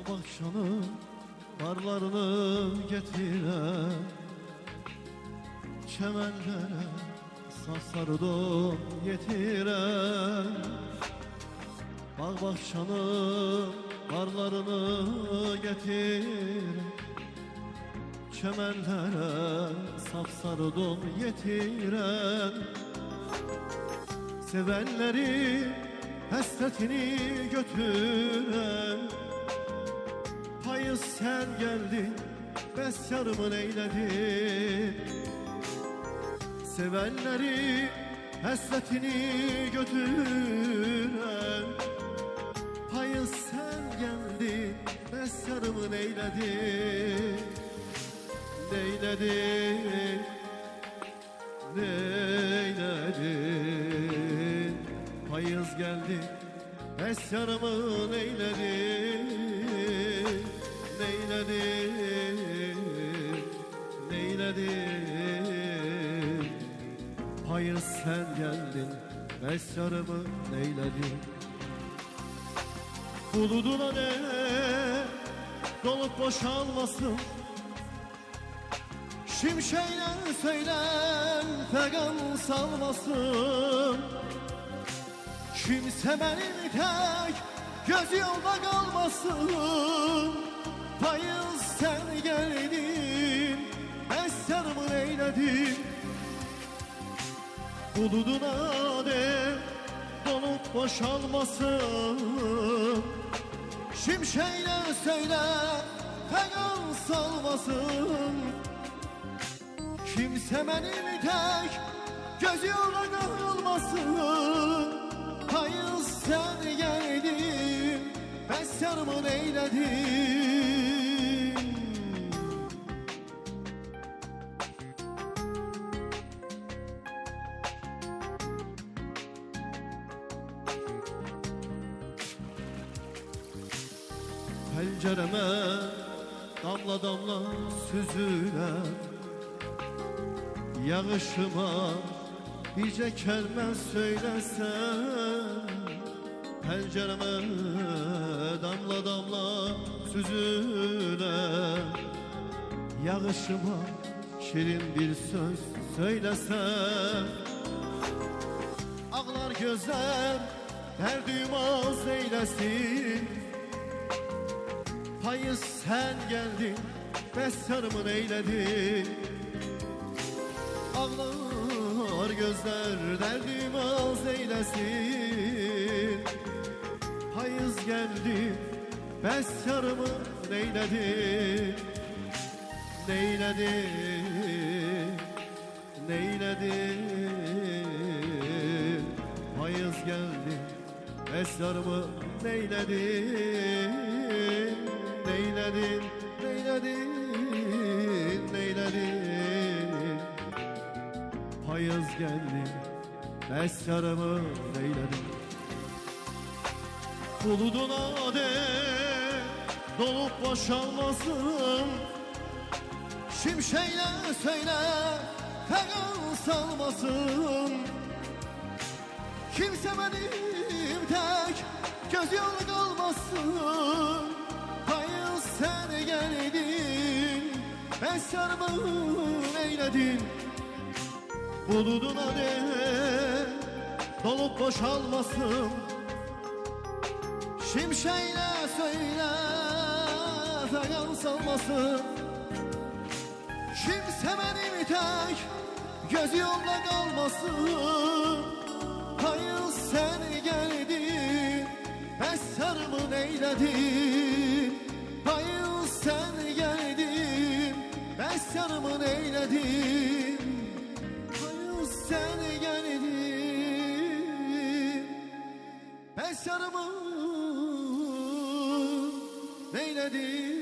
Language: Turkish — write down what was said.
Bağbakşanın barlarını getiren çemenlere sapsarı don yetiren Bağbakşanın barlarını getiren çemenlere sapsarı don yetiren sevenleri hasretini götüren payı sen geldin, besyarımın eyledin. Sevenleri hasretini götüren payı sen geldin, besyarımın eyledin. Neyledin, neyledin, payız geldi, besyarımın eyledin. Neyledin, neyledin, payız sen geldin, besyarımı neyledin. Buluduna ne dolup boşalmasın, şimşeğle söylen fegan salmasın. Kimse benim tek göz yolda kalmasın. Payız sen geldin, besyarımı eyledin. Buluduna de dolup boşalmasın, şimşeğle söyle fegan salmasın. Kimse benim tek göz yolda kalmasın. Payız sen geldin, besyarımın eyledin. Pencereme damla damla süzülen yağışıma birce kelime söylesen. Pencereme damla damla süzülen yağışıma şirin bir söz söylesen. Ağlar gözler derdüm az eylesin. Payız sen geldin, besyarımın eyledin. Ağlar gözler derdim az eylesin. Payız geldi, besyarımı neyledi, neyledi, neyledi. Payız geldi, besyarımı neyledi, neyledin, neyledin, neyledin. Payız geldi, besyarımı neyledin. Buluduna de dolup boşalmasın, şimşeğle söyle fegan salmasın. Kimse benim tek göz yolu kalmasın. Payız sen geldin, besyarımı eyledin. Buluduna de dolup boşalmasın, şimşeğle söyle fegan salmasın. Kimse benim tek göz yolda kalmasın. Payız sen geldin, besyarımın eyledin. Payız sen geldin, besyarımın eyledin. Payız sen geldin, besyarımın eyledin.